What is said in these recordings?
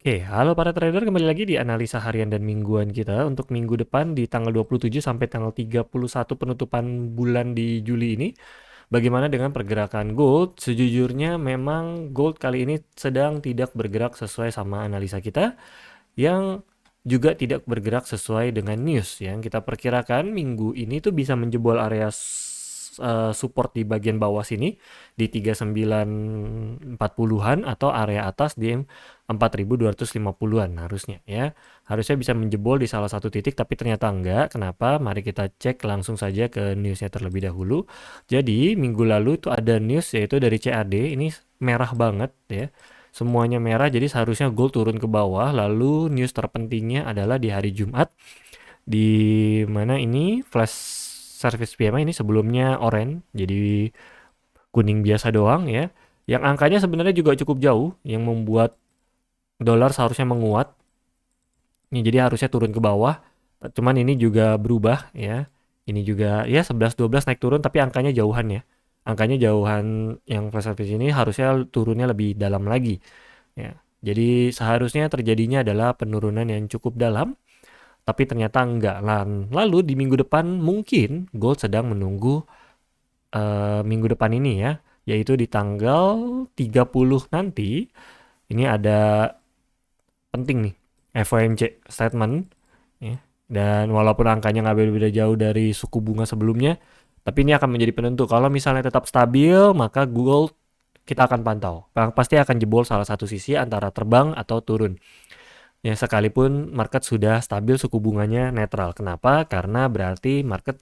Oke, halo para trader, kembali lagi di analisa harian dan mingguan kita untuk minggu depan di tanggal 27 sampai tanggal 31 penutupan bulan di Juli ini. Bagaimana dengan pergerakan gold? Sejujurnya memang gold kali ini sedang tidak bergerak sesuai sama analisa kita, yang juga tidak bergerak sesuai dengan news yang kita perkirakan minggu ini tuh bisa menjebol area support di bagian bawah sini di 3940-an atau area atas di 4250-an harusnya ya. Harusnya bisa menjebol di salah satu titik tapi ternyata enggak. Kenapa? Mari kita cek langsung saja ke newsnya terlebih dahulu. Jadi minggu lalu tuh ada news yaitu dari CAD, ini merah banget ya. Semuanya merah, jadi seharusnya gold turun ke bawah. Lalu news terpentingnya adalah di hari Jumat, di mana ini flash service PMI ini sebelumnya orange, jadi kuning biasa doang ya. Yang angkanya sebenarnya juga cukup jauh, yang membuat dolar seharusnya menguat. Ini jadi harusnya turun ke bawah. Cuman ini juga berubah ya. Ini juga ya 11-12 naik turun tapi angkanya jauhan ya. Angkanya jauhan, yang flash service ini harusnya turunnya lebih dalam lagi ya. Jadi seharusnya terjadinya adalah penurunan yang cukup dalam, tapi ternyata enggak. Lalu di minggu depan mungkin gold sedang menunggu minggu depan ini ya, yaitu di tanggal 30 nanti. Ini ada penting nih, FOMC statement ya. Dan walaupun angkanya nggak beda-beda jauh dari suku bunga sebelumnya, tapi ini akan menjadi penentu. Kalau misalnya tetap stabil, maka gold kita akan pantau. Pasti akan jebol salah satu sisi antara terbang atau turun. Ya, sekalipun market sudah stabil, suku bunganya netral. Kenapa? Karena berarti market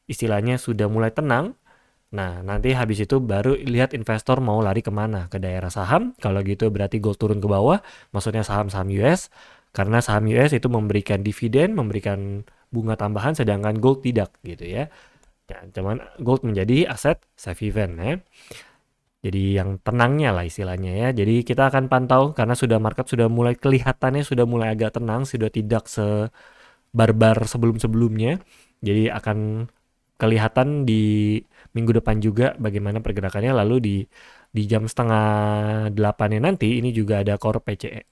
istilahnya sudah mulai tenang. Nah, nanti habis itu baru lihat investor mau lari kemana. Ke daerah saham, kalau gitu berarti gold turun ke bawah, maksudnya saham-saham US. Karena saham US itu memberikan dividen, memberikan bunga tambahan, sedangkan gold tidak gitu ya. Ya, cuman gold menjadi aset safe haven ya. Jadi yang tenangnya lah istilahnya ya. Jadi kita akan pantau karena sudah market sudah mulai kelihatannya sudah mulai agak tenang, sudah tidak sebarbar sebelum-sebelumnya. Jadi akan kelihatan di minggu depan juga bagaimana pergerakannya. Lalu di jam setengah 8-nya nanti ini juga ada core PCE.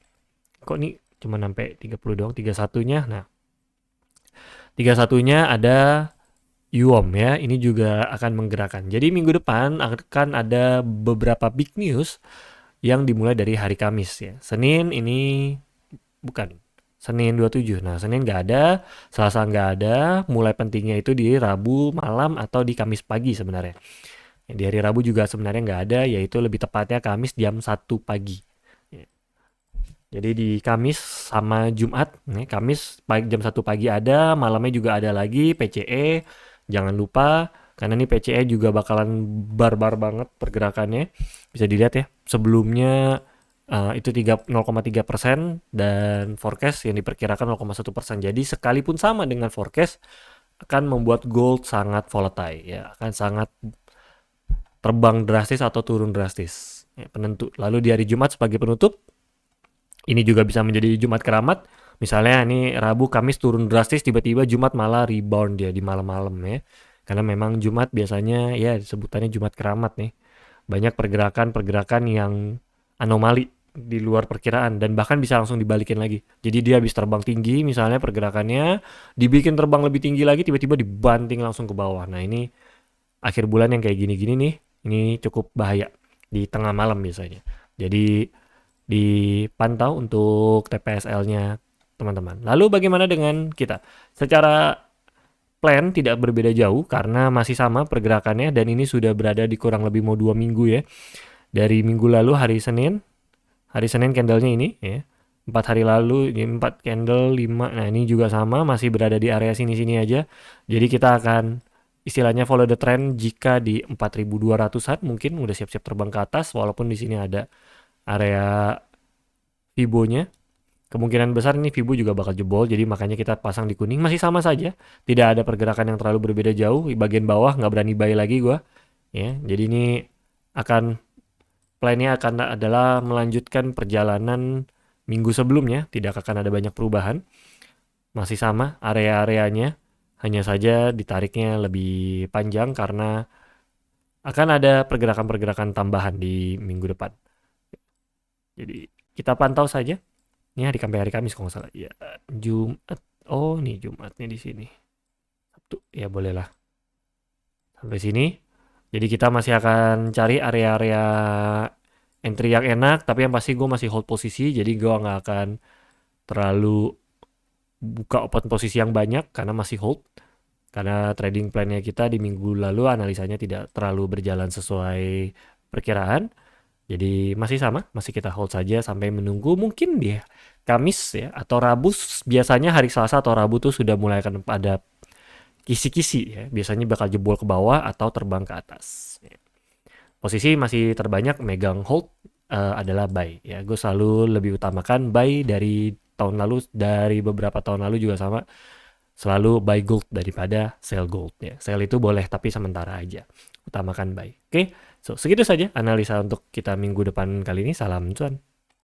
Kok nih cuma sampai 30 doang, 31-nya. Nah, 31-nya ada Yuom ya, ini juga akan menggerakkan. Jadi minggu depan akan ada beberapa big news yang dimulai dari hari Kamis ya. Senin ini bukan. Senin 27. Nah, Senin nggak ada, Selasa nggak ada, mulai pentingnya itu di Rabu malam atau di Kamis pagi sebenarnya. Di hari Rabu juga sebenarnya nggak ada, yaitu lebih tepatnya Kamis jam 1 pagi. Ya. Jadi di Kamis sama Jumat, nih, Kamis jam 1 pagi ada, malamnya juga ada lagi PCE. Jangan lupa, karena nih PCE juga bakalan barbar banget pergerakannya. Bisa dilihat ya, sebelumnya itu 0,3% dan forecast yang diperkirakan 0,1%. Jadi sekalipun sama dengan forecast, akan membuat gold sangat volatile ya, akan sangat terbang drastis atau turun drastis. Ya, penentu. Lalu di hari Jumat sebagai penutup, ini juga bisa menjadi Jumat keramat. Misalnya ini Rabu, Kamis turun drastis, tiba-tiba Jumat malah rebound dia di malam-malam ya. Karena memang Jumat biasanya ya sebutannya Jumat keramat nih. Banyak pergerakan-pergerakan yang anomali di luar perkiraan dan bahkan bisa langsung dibalikin lagi. Jadi dia habis terbang tinggi misalnya pergerakannya, dibikin terbang lebih tinggi lagi, tiba-tiba dibanting langsung ke bawah. Nah, ini akhir bulan yang kayak gini-gini nih, ini cukup bahaya di tengah malam biasanya. Jadi dipantau untuk TPSL-nya teman-teman. Lalu bagaimana dengan kita? Secara plan tidak berbeda jauh karena masih sama pergerakannya dan ini sudah berada di kurang lebih mau 2 minggu ya. Dari minggu lalu hari Senin candlenya ini ya. 4 hari lalu ini 4 candle 5. Nah, ini juga sama masih berada di area sini-sini aja. Jadi kita akan istilahnya follow the trend jika di 4200-an mungkin udah siap-siap terbang ke atas walaupun di sini ada area Fibo-nya. Kemungkinan besar ini Fibo juga bakal jebol, jadi makanya kita pasang di kuning. Masih sama saja, tidak ada pergerakan yang terlalu berbeda jauh. Di bagian bawah nggak berani buy lagi gue. Ya, jadi ini akan plannya akan adalah melanjutkan perjalanan minggu sebelumnya, tidak akan ada banyak perubahan. Masih sama area-areanya, hanya saja ditariknya lebih panjang karena akan ada pergerakan-pergerakan tambahan di minggu depan. Jadi kita pantau saja. Ini hari Kamis kalau nggak salah. Ya, Jumat. Oh, nih Jumatnya di sini. Sabtu. Ya bolehlah. Sampai sini. Jadi kita masih akan cari area-area entry yang enak, tapi yang pasti gue masih hold posisi, jadi gue nggak akan terlalu buka open posisi yang banyak karena masih hold. Karena trading plan-nya kita di minggu lalu analisanya tidak terlalu berjalan sesuai perkiraan. Jadi masih sama, masih kita hold saja sampai menunggu mungkin dia Kamis ya atau Rabu. Biasanya hari Selasa atau Rabu tuh sudah mulai akan ada kisi-kisi ya. Biasanya bakal jebol ke bawah atau terbang ke atas. Ya. Posisi masih terbanyak megang hold adalah buy ya. Gue selalu lebih utamakan buy dari tahun lalu, dari beberapa tahun lalu juga sama. Selalu buy gold daripada sell gold ya. Sell itu boleh tapi sementara aja. Utamakan buy. Oke, so segitu saja analisa untuk kita minggu depan kali ini. Salam cuan.